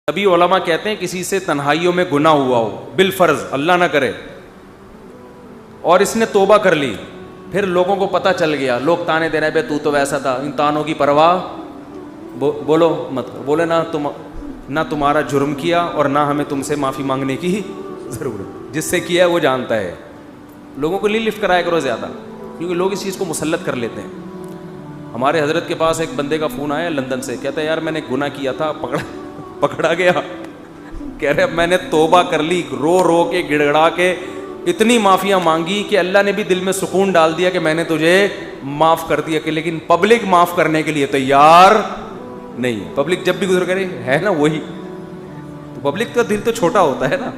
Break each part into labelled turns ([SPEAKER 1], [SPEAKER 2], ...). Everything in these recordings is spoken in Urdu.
[SPEAKER 1] ابھی علماء کہتے ہیں کسی سے تنہائیوں میں گناہ ہوا ہو بالفرض، اللہ نہ کرے، اور اس نے توبہ کر لی، پھر لوگوں کو پتہ چل گیا، لوگ تانے دے رہے بے تو ویسا تھا، ان تانوں کی پرواہ بولو مت، بولے نہ تمہارا جرم کیا اور نہ ہمیں تم سے معافی مانگنے کی ضرورت، جس سے کیا ہے وہ جانتا ہے۔ لوگوں کو لفٹ کرایا کرو زیادہ، کیونکہ لوگ اس چیز کو مسلط کر لیتے ہیں۔ ہمارے حضرت کے پاس ایک بندے کا فون آیا لندن سے، کہتا ہے یار میں نے گناہ کیا تھا، پکڑا گیا، کہہ رہے اب میں نے توبہ کر لی، رو رو کے گڑ گڑا کے اتنی معافیاں مانگی کہ اللہ نے بھی دل میں سکون ڈال دیا کہ میں نے تجھے معاف کر دیا، کہ لیکن پبلک معاف کرنے کے لیے تیار نہیں۔ پبلک جب بھی گزر کرے ہے نا وہی، تو پبلک کا دل تو چھوٹا ہوتا ہے نا،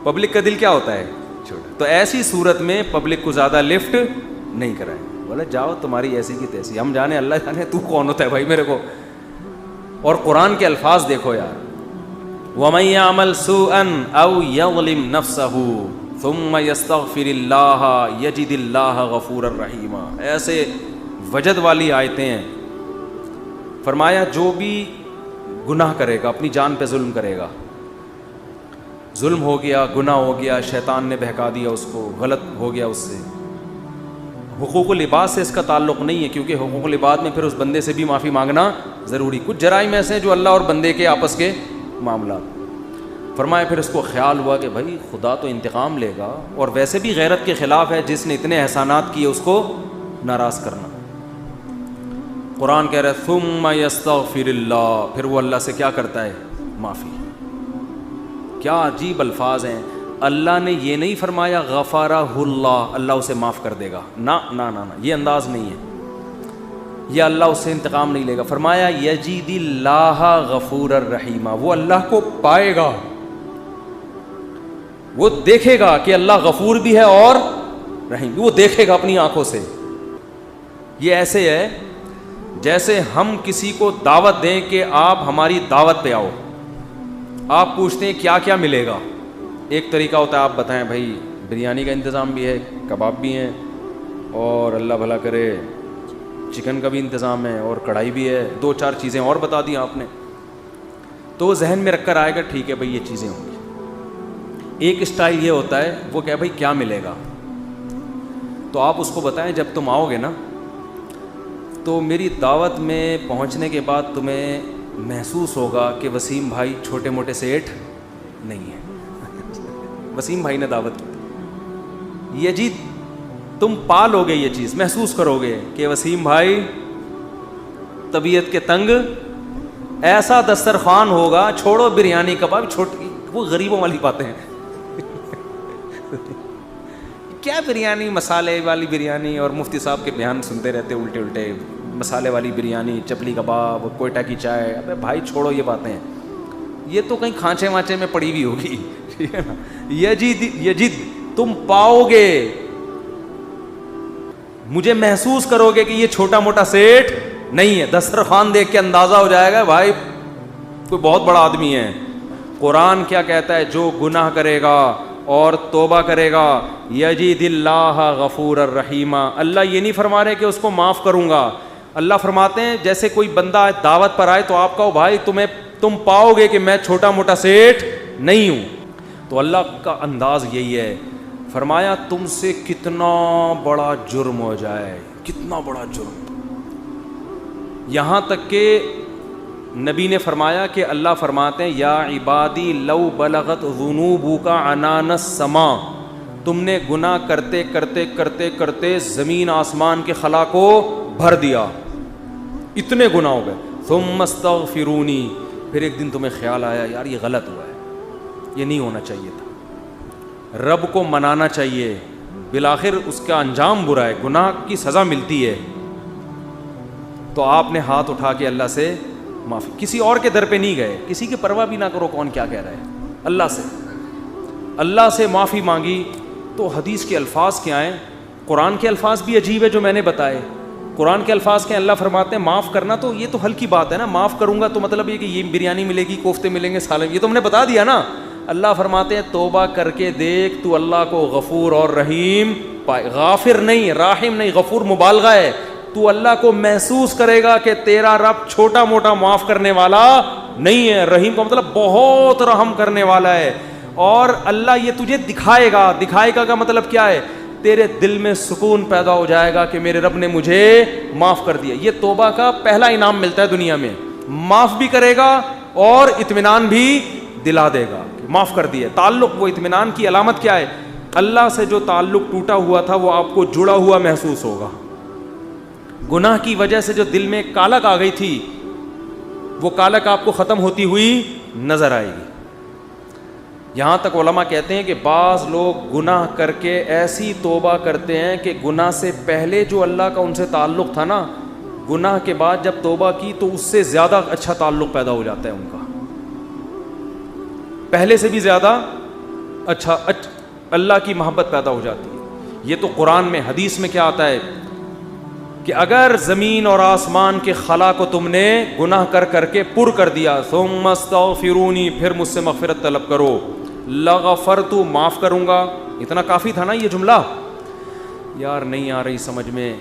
[SPEAKER 1] پبلک کا دل کیا ہوتا ہے چھوٹا، تو ایسی صورت میں پبلک کو زیادہ لفٹ نہیں کرائے، بولے جاؤ تمہاری ایسی کی تیسی، ہم جانے اللہ جانے تو کون ہوتا ہے بھائی میرے کو۔ اور قرآن کے الفاظ دیکھو یار، وَمَن يَعْمَلْ سُوءًا أَوْ يَظْلِمْ نَفْسَهُ ثُمَّ يَسْتَغْفِرِ اللَّهَ يَجِدِ اللَّهَ غَفُورًا رَحِيمًا، ایسے وجد والی آیتیں ہیں۔ فرمایا جو بھی گناہ کرے گا، اپنی جان پہ ظلم کرے گا، ظلم ہو گیا، گناہ ہو گیا، شیطان نے بہکا دیا اس کو، غلط ہو گیا اس سے، حقوق العباد سے اس کا تعلق نہیں ہے، کیونکہ حقوق العباد میں پھر اس بندے سے بھی معافی مانگنا ضروری۔ کچھ جرائم ایسے ہیں جو اللہ اور بندے کے آپس کے معاملات۔ فرمایا پھر اس کو خیال ہوا کہ بھائی خدا تو انتقام لے گا، اور ویسے بھی غیرت کے خلاف ہے جس نے اتنے احسانات کیے اس کو ناراض کرنا۔ قرآن کہہ رہا ہے ثم یستغفر اللہ، پھر وہ اللہ سے کیا کرتا ہے؟ معافی۔ کیا عجیب الفاظ ہیں، اللہ نے یہ نہیں فرمایا غفرہ اللہ، اللہ اسے معاف کر دے گا، نہ نہ نہ نہ، یہ انداز نہیں ہے، یہ اللہ اس سے انتقام نہیں لے گا۔ فرمایا یجید اللہ غفور الرحیم، وہ اللہ کو پائے گا، وہ دیکھے گا کہ اللہ غفور بھی ہے اور رحیم، وہ دیکھے گا اپنی آنکھوں سے۔ یہ ایسے ہے جیسے ہم کسی کو دعوت دیں کہ آپ ہماری دعوت پہ آؤ، آپ پوچھتے ہیں کیا کیا ملے گا، ایک طریقہ ہوتا ہے آپ بتائیں بھائی بریانی کا انتظام بھی ہے، کباب بھی ہیں، اور اللہ بھلا کرے چکن کا بھی انتظام ہے، اور کڑھائی بھی ہے، دو چار چیزیں اور بتا دی آپ نے، تو ذہن میں رکھ کر آئے گا ٹھیک ہے بھائی یہ چیزیں ہوں گی۔ ایک اسٹائل یہ ہوتا ہے وہ کہ بھائی کیا ملے گا، تو آپ اس کو بتائیں جب تم آؤ گے نا تو میری دعوت میں پہنچنے کے بعد تمہیں محسوس ہوگا کہ وسیم بھائی چھوٹے موٹے سیٹ نہیں ہیں، وسیم بھائی نے دعوت کی، یہ جی تم پالو گے، یہ چیز محسوس کرو گے کہ وسیم بھائی طبیعت کے تنگ، ایسا دسترخوان ہوگا، چھوڑو بریانی کباب، چھوٹی وہ غریبوں والی باتیں ہیں کیا بریانی، مسالے والی بریانی، اور مفتی صاحب کے بیان سنتے رہتے الٹے الٹے، مسالے والی بریانی، چپلی کباب، کوئٹہ کی چائے، ابے بھائی چھوڑو یہ باتیں، یہ تو کہیں کھانچے وانچے میں پڑی ہوئی ہوگی، ٹھیک ہے نا۔ یجد تم پاؤ گے، مجھے محسوس کرو گے کہ یہ چھوٹا موٹا سیٹ نہیں ہے، دسترخوان دیکھ کے اندازہ ہو جائے گا بھائی کوئی بہت بڑا آدمی ہے۔ قرآن کیا کہتا ہے؟ جو گناہ کرے گا اور توبہ کرے گا، یجید اللہ غفور الرحیم، اللہ یہ نہیں فرما رہے کہ اس کو معاف کروں گا، اللہ فرماتے ہیں جیسے کوئی بندہ دعوت پر آئے تو آپ کہو بھائی تم پاؤ گے کہ میں چھوٹا موٹا سیٹ نہیں ہوں، تو اللہ کا انداز یہی ہے۔ فرمایا تم سے کتنا بڑا جرم ہو جائے، کتنا بڑا جرم، یہاں تک کہ نبی نے فرمایا کہ اللہ فرماتے ہیں یا عبادی لو بلغت ذنوبک عنان السماء، تم نے گناہ کرتے کرتے کرتے کرتے زمین آسمان کے خلا کو بھر دیا، اتنے گناہ ہو گئے، ثم استغفرونی، پھر ایک دن تمہیں خیال آیا یار یہ غلط ہوا ہے، یہ نہیں ہونا چاہیے تھا، رب کو منانا چاہیے، بالآخر اس کا انجام برا ہے، گناہ کی سزا ملتی ہے، تو آپ نے ہاتھ اٹھا کے اللہ سے معافی، کسی اور کے در پہ نہیں گئے، کسی کی پرواہ بھی نہ کرو کون کیا کہہ رہا ہے، اللہ سے معافی مانگی۔ تو حدیث کے الفاظ کیا ہیں، قرآن کے الفاظ بھی عجیب ہے جو میں نے بتائے، قرآن کے الفاظ کے اللہ فرماتے ہیں معاف کرنا تو یہ تو ہلکی بات ہے نا، معاف کروں گا تو مطلب یہ کہ یہ بریانی ملے گی، کوفتے ملیں گے، سالن، یہ تو ہم نے بتا دیا نا۔ اللہ فرماتے ہیں توبہ کر کے دیکھ تو اللہ کو غفور اور رحیم پائے، غافر نہیں، راحم نہیں، غفور مبالغہ ہے، تو اللہ کو محسوس کرے گا کہ تیرا رب چھوٹا موٹا معاف کرنے والا نہیں ہے. رحیم کا مطلب بہت رحم کرنے والا ہے. اور اللہ یہ تجھے دکھائے گا. دکھائے گا کا مطلب کیا ہے؟ تیرے دل میں سکون پیدا ہو جائے گا کہ میرے رب نے مجھے معاف کر دیا. یہ توبہ کا پہلا انعام ملتا ہے دنیا میں. معاف بھی کرے گا اور اطمینان بھی دلا دے گا کہ معاف کر دیا. تعلق, وہ اطمینان کی علامت کیا ہے؟ اللہ سے جو تعلق ٹوٹا ہوا تھا وہ آپ کو جڑا ہوا محسوس ہوگا. گناہ کی وجہ سے جو دل میں کالک آ گئی تھی وہ کالک آپ کو ختم ہوتی ہوئی نظر آئے گی. یہاں تک علماء کہتے ہیں کہ بعض لوگ گناہ کر کے ایسی توبہ کرتے ہیں کہ گناہ سے پہلے جو اللہ کا ان سے تعلق تھا نا, گناہ کے بعد جب توبہ کی تو اس سے زیادہ اچھا تعلق پیدا ہو جاتا ہے ان کا, پہلے سے بھی زیادہ اچھا اللہ کی محبت پیدا ہو جاتی ہے. یہ تو قرآن میں, حدیث میں کیا آتا ہے کہ اگر زمین اور آسمان کے خلا کو تم نے گناہ کر کر کے پر کر دیا, ثم استغفرونی, پھر مجھ سے مغفرت طلب کرو, لغفرت, معاف کروں گا. اتنا کافی تھا نا یہ جملہ. یار نہیں آ رہی سمجھ میں.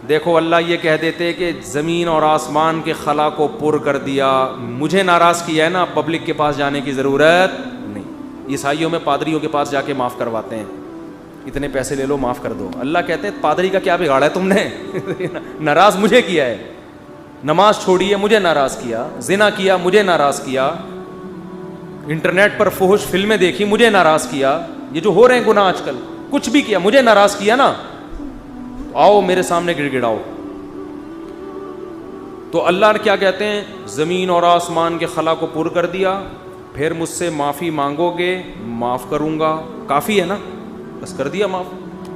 [SPEAKER 1] دیکھو اللہ یہ کہہ دیتے کہ زمین اور آسمان کے خلا کو پر کر دیا, مجھے ناراض کیا ہے نا, پبلک کے پاس جانے کی ضرورت نہیں. عیسائیوں میں پادریوں کے پاس جا کے معاف کرواتے ہیں, اتنے پیسے لے لو معاف کر دو. اللہ کہتے ہیں پادری کا کیا بگاڑا ہے تم نے؟ ناراض مجھے کیا ہے. نماز چھوڑی ہے, مجھے ناراض کیا. زنا کیا, مجھے ناراض کیا. انٹرنیٹ پر فحش فلمیں دیکھی, مجھے ناراض کیا. یہ جو ہو رہے ہیں گناہ آج کل, کچھ بھی کیا, مجھے ناراض کیا نا, آؤ میرے سامنے گڑ گڑاؤ. تو اللہ نے کیا کہتے ہیں, زمین اور آسمان کے خلا کو پر کر دیا, پھر مجھ سے معافی مانگو گے, معاف کروں گا. کافی ہے نا, بس کر دیا معاف.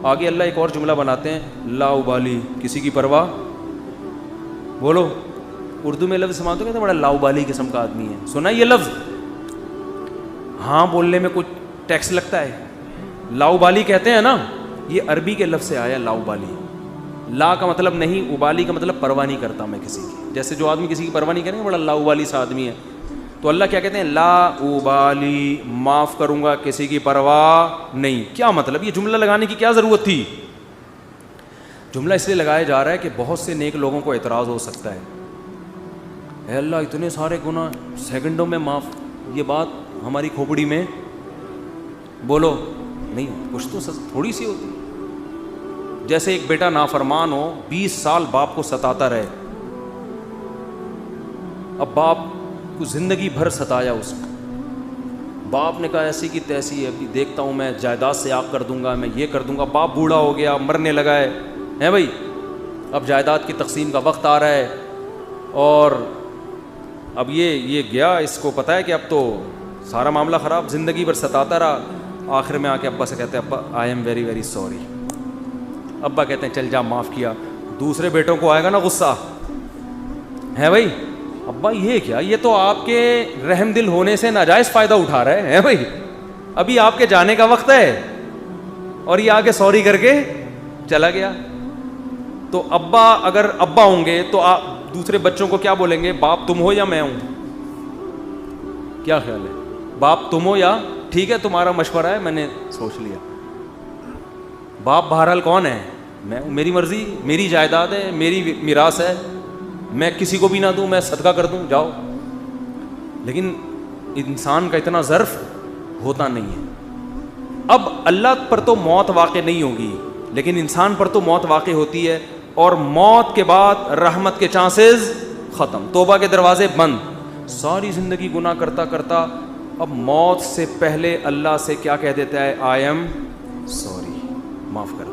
[SPEAKER 1] آگے اللہ ایک اور جملہ بناتے ہیں, لا ابالی, کسی کی پرواہ. بولو, اردو میں لفظ سماتے کہتے ہیں بڑا لا ابالی قسم کا آدمی ہے. سنا یہ لفظ؟ ہاں بولنے میں کچھ ٹیکس لگتا ہے. لا ابالی کہتے ہیں نا, یہ عربی کے لفظ سے آیا لا ابالی. لا کا مطلب نہیں, ابالی کا مطلب پرواہ نہیں کرتا میں کسی کی. جیسے جو آدمی کسی کی پرواہ نہیں کرے بڑا لا ابالی سا آدمی ہے. تو اللہ کیا کہتے ہیں, لا ابالی, معاف کروں گا, کسی کی پرواہ نہیں. کیا مطلب؟ یہ جملہ لگانے کی کیا ضرورت تھی؟ جملہ اس لیے لگایا جا رہا ہے کہ بہت سے نیک لوگوں کو اعتراض ہو سکتا ہے, اے اللہ اتنے سارے گناہ سیکنڈوں میں معاف. یہ بات ہماری کھوپڑی میں بولو نہیں, کچھ تو تھوڑی سی ہوتی. جیسے ایک بیٹا نافرمان ہو, 20 سال باپ کو ستاتا رہے. اب باپ کو زندگی بھر ستایا اس کو, باپ نے کہا ایسی کی تیسی ہے, ابھی دیکھتا ہوں میں جائیداد سے آگ کر دوں گا, میں یہ کر دوں گا. باپ بوڑھا ہو گیا, مرنے لگا ہے بھائی, اب جائیداد کی تقسیم کا وقت آ رہا ہے, اور اب یہ گیا, اس کو پتہ ہے کہ اب تو سارا معاملہ خراب, زندگی بھر ستاتا رہا. آخر میں آ کے ابا سے کہتے ہیں, ابا I am very very sorry. ابا کہتے ہیں چل جا معاف کیا. دوسرے بیٹوں کو آئے گا نا غصہ, ہے بھائی, ابا یہ کیا, یہ تو آپ کے رحم دل ہونے سے ناجائز فائدہ اٹھا رہے ہیں بھائی, ابھی آپ کے جانے کا وقت ہے, اور یہ آ کے سوری کر کے چلا گیا. تو ابا اگر ابا ہوں گے تو آپ دوسرے بچوں کو کیا بولیں گے, باپ تم ہو یا میں ہوں؟ کیا خیال ہے, باپ تم ہو یا ٹھیک ہے تمہارا مشورہ ہے, میں نے سوچ لیا. باپ بہرحال کون ہے, میں, میری مرضی, میری جائیداد ہے, میری میراث ہے, میں کسی کو بھی نہ دوں, میں صدقہ کر دوں, جاؤ. لیکن انسان کا اتنا ظرف ہوتا نہیں ہے. اب اللہ پر تو موت واقع نہیں ہوگی, لیکن انسان پر تو موت واقع ہوتی ہے, اور موت کے بعد رحمت کے چانسز ختم, توبہ کے دروازے بند. ساری زندگی گناہ کرتا کرتا اب موت سے پہلے اللہ سے کیا کہہ دیتا ہے, آئی ایم سوری, معاف کر دے.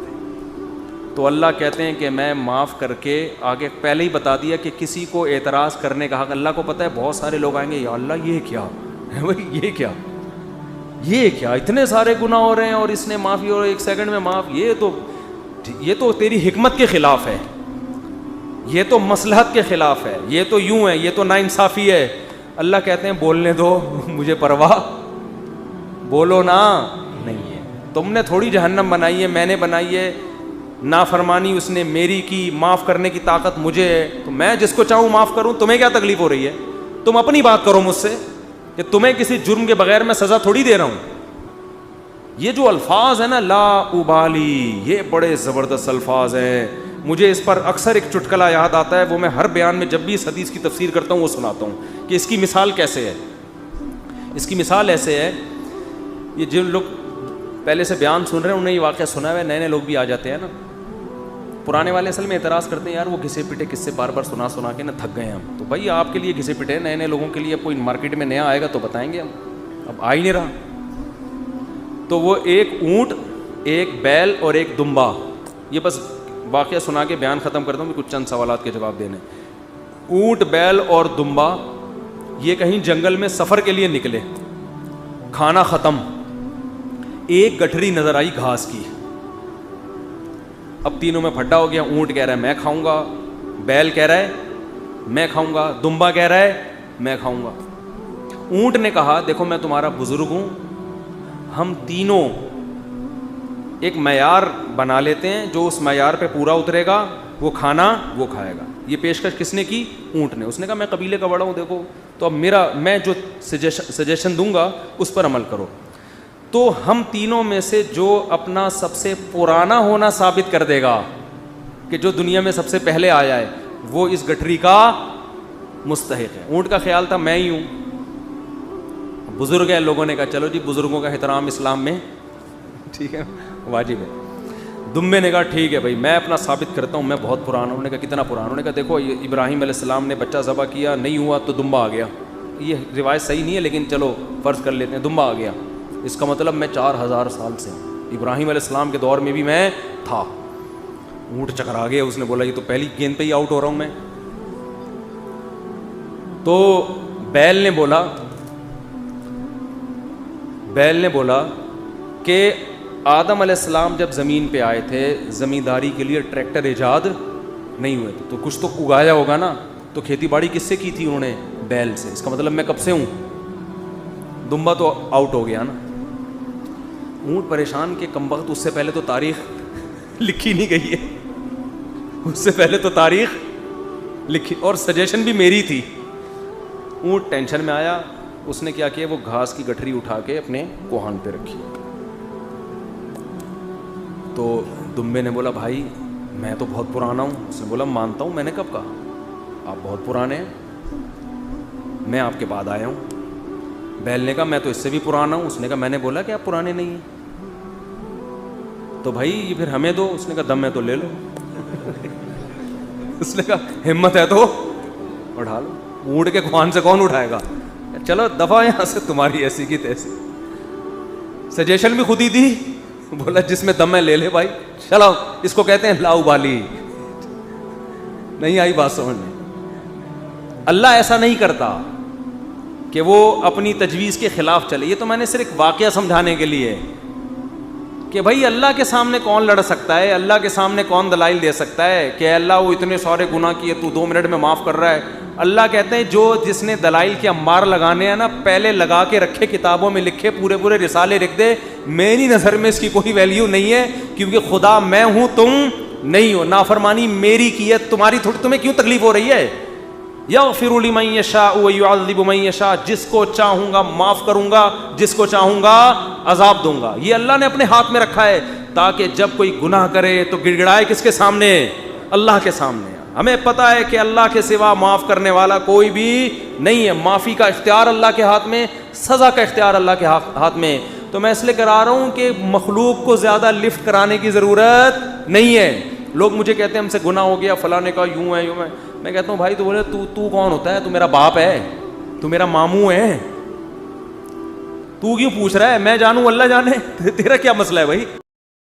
[SPEAKER 1] تو اللہ کہتے ہیں کہ میں معاف کر کے, آگے پہلے ہی بتا دیا کہ کسی کو اعتراض کرنے کا حق, اللہ کو پتہ ہے بہت سارے لوگ آئیں گے, یا اللہ یہ کیا ہے بھائی, یہ کیا اتنے سارے گناہ ہو رہے ہیں اور اس نے معافی اور 1 سیکنڈ میں معاف, یہ تو تیری حکمت کے خلاف ہے, یہ تو مصلحت کے خلاف ہے, یہ تو یوں ہے, یہ تو ناانصافی ہے. اللہ کہتے ہیں بولنے دو, مجھے پرواہ, بولو نا, نہیں ہے. تم نے تھوڑی جہنم بنائی ہے, میں نے بنائی ہے. نافرمانی اس نے میری کی, معاف کرنے کی طاقت مجھے ہے, تو میں جس کو چاہوں معاف کروں. تمہیں کیا تکلیف ہو رہی ہے؟ تم اپنی بات کرو مجھ سے, کہ تمہیں کسی جرم کے بغیر میں سزا تھوڑی دے رہا ہوں. یہ جو الفاظ ہیں نا, لا ابالی, یہ بڑے زبردست الفاظ ہیں. مجھے اس پر اکثر ایک چٹکلا یاد آتا ہے, وہ میں ہر بیان میں جب بھی اس حدیث کی تفسیر کرتا ہوں وہ سناتا ہوں کہ اس کی مثال کیسے ہے. اس کی مثال ایسے ہے, یہ جن لوگ پہلے سے بیان سن رہے ہیں انہیں یہ واقعہ سنا ہوا ہے, نئے نئے لوگ بھی آ جاتے ہیں نا, پرانے والے اصل میں اعتراض کرتے ہیں یار وہ گھسے پٹے قصے بار بار سنا سنا کے نا تھک گئے ہم. تو بھائی آپ کے لیے گھسے پٹے, نئے نئے لوگوں کے لیے کوئی مارکیٹ میں نیا آئے گا تو بتائیں گے ہم, اب آ ہی نہیں رہا. تو وہ ایک اونٹ, ایک بیل اور ایک دمبا, یہ بس واقعہ سنا کے بیان ختم کرتا ہوں, کچھ چند سوالات کے جواب دینے. اونٹ, بیل اور دمبا یہ کہیں جنگل میں سفر کے لیے نکلے, کھانا ختم, ایک گٹھری نظر آئی گھاس کی. اب تینوں میں پھڈا ہو گیا, اونٹ کہہ رہا ہے میں کھاؤں گا, بیل کہہ رہا ہے میں کھاؤں گا, دمبا کہہ رہا ہے میں کھاؤں گا. اونٹ نے کہا دیکھو میں تمہارا بزرگ ہوں, ہم تینوں ایک معیار بنا لیتے ہیں, جو اس معیار پہ پورا اترے گا وہ کھانا وہ کھائے گا. یہ پیشکش کس نے کی؟ اونٹ نے. اس نے کہا میں قبیلے کا بڑا ہوں, دیکھو تو اب میں جو سجیشن دوں گا اس پر عمل کرو. تو ہم تینوں میں سے جو اپنا سب سے پرانا ہونا ثابت کر دے گا کہ جو دنیا میں سب سے پہلے آیا ہے وہ اس گٹھری کا مستحق ہے. اونٹ کا خیال تھا میں ہی ہوں, بزرگ ہے, لوگوں نے کہا چلو جی بزرگوں کا احترام اسلام میں ٹھیک ہے واجب ہے. دمبے نے کہا ٹھیک ہے بھائی میں اپنا ثابت کرتا ہوں میں بہت پرانا ہوں. انہوں نے کہا کتنا پرانا؟ انہوں نے کہا دیکھو ابراہیم علیہ السلام نے بچہ ذبح کیا, نہیں ہوا تو دمبا آ گیا. یہ روایت صحیح نہیں ہے لیکن چلو فرض کر لیتے ہیں, دمبا آ گیا. اس کا مطلب میں 4000 سال سے ہوں, ابراہیم علیہ السلام کے دور میں بھی میں تھا. اونٹ چکرا گیا, اس نے بولا یہ تو پہلی گیند پہ ہی آؤٹ ہو رہا ہوں میں. تو بیل نے بولا کہ آدم علیہ السلام جب زمین پہ آئے تھے زمینداری کے لیے ٹریکٹر ایجاد نہیں ہوئے تھے, تو کچھ تو اگایا ہوگا نا, تو کھیتی باڑی کس سے کی تھی انہوں نے؟ بیل سے. اس کا مطلب میں کب سے ہوں. دمبا تو آؤٹ ہو گیا نا. اونٹ پریشان کہ کمبخت اس سے پہلے تو تاریخ لکھی نہیں گئی ہے, اس سے پہلے تو تاریخ لکھی اور سجیشن بھی میری تھی. اونٹ ٹینشن میں آیا, اس نے کیا کیا, وہ گھاس کی گٹھری اٹھا کے اپنے کوہان پہ رکھی. تو دمبے نے بولا بھائی میں تو بہت پرانا ہوں. اس نے بولا مانتا ہوں, میں نے کب کہا, آپ بہت پرانے ہیں, میں آپ کے بعد آیا ہوں. بیل نے کہا میں تو اس سے بھی پرانا ہوں. اس نے کہا میں نے بولا کہ آپ پرانے نہیں ہیں, تو بھائی یہ پھر ہمیں دو. اس نے کہا دم ہے تو لے لو. اس نے کہا ہمت ہے تو اٹھا لو. اونٹ کے کوہان سے کون اٹھائے گا, چلو دفعہ یہاں سے, تمہاری ایسی کی تیسی. سجیشن بھی خود ہی دی, بولا جس میں دم ہے لے لے بھائی, چلو اس کو کہتے ہیں لاؤ بالی. نہیں آئی بات سمجھ میں. اللہ ایسا نہیں کرتا کہ وہ اپنی تجویز کے خلاف چلے. یہ تو میں نے صرف واقعہ سمجھانے کے لیے کہ بھائی اللہ کے سامنے کون لڑ سکتا ہے, اللہ کے سامنے کون دلائل دے سکتا ہے کہ اللہ وہ اتنے سارے گناہ کیے تو 2 منٹ میں معاف کر رہا ہے. اللہ کہتے ہیں جو جس نے دلائل کے امار لگانے ہیں نا, پہلے لگا کے رکھے, کتابوں میں لکھے, پورے رسالے لکھ دے. میری نظر میں اس کی کوئی ویلیو نہیں ہے, کیونکہ خدا میں ہوں تم نہیں ہو. نافرمانی میری کی ہے, تمہاری تھوڑی. تمہیں کیوں تکلیف ہو رہی ہے؟ یغفر لمن یشاء ویعذب من یشاء, جس کو چاہوں گا معاف کروں گا, جس کو چاہوں گا عذاب دوں گا. یہ اللہ نے اپنے ہاتھ میں رکھا ہے تاکہ جب کوئی گناہ کرے تو گڑ گڑائے کس کے سامنے؟ اللہ کے سامنے. ہمیں پتہ ہے کہ اللہ کے سوا معاف کرنے والا کوئی بھی نہیں ہے. معافی کا اختیار اللہ کے ہاتھ میں, سزا کا اختیار اللہ کے ہاتھ میں. تو میں اس لیے کرا رہا ہوں کہ مخلوق کو زیادہ لفٹ کرانے کی ضرورت نہیں ہے. لوگ مجھے کہتے ہیں ہم سے گناہ ہو گیا, فلاں نے کہا یوں ہے یوں ہے. میں کہتا ہوں بھائی تو بولے تو کون ہوتا ہے؟ تو میرا باپ ہے, تو میرا ماموں ہے, تو کیوں پوچھ رہا ہے؟ میں جانوں اللہ جانے, تیرا کیا مسئلہ ہے بھائی؟